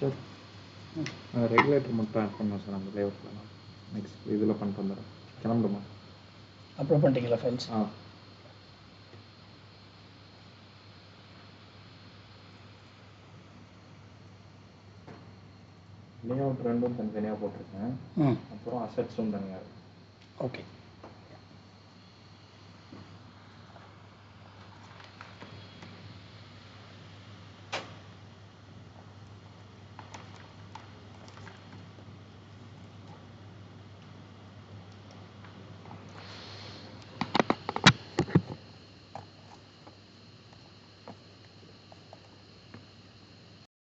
Sir regulator மட்டும் add பண்ணோம் sir அந்த லேஅவுட்டில். நெக்ஸ்ட் இதில் பண்ணிட்டு வந்துடுறேன். கிளம்புமா? அப்லோட் பண்ணிட்டீங்களா ஃபைல்ஸ்? லேஅவுட் ரெண்டும் தனித்தனியாக போட்டிருக்கேன். அப்புறம் அசெட்ஸும் தனியாக. ஓகே.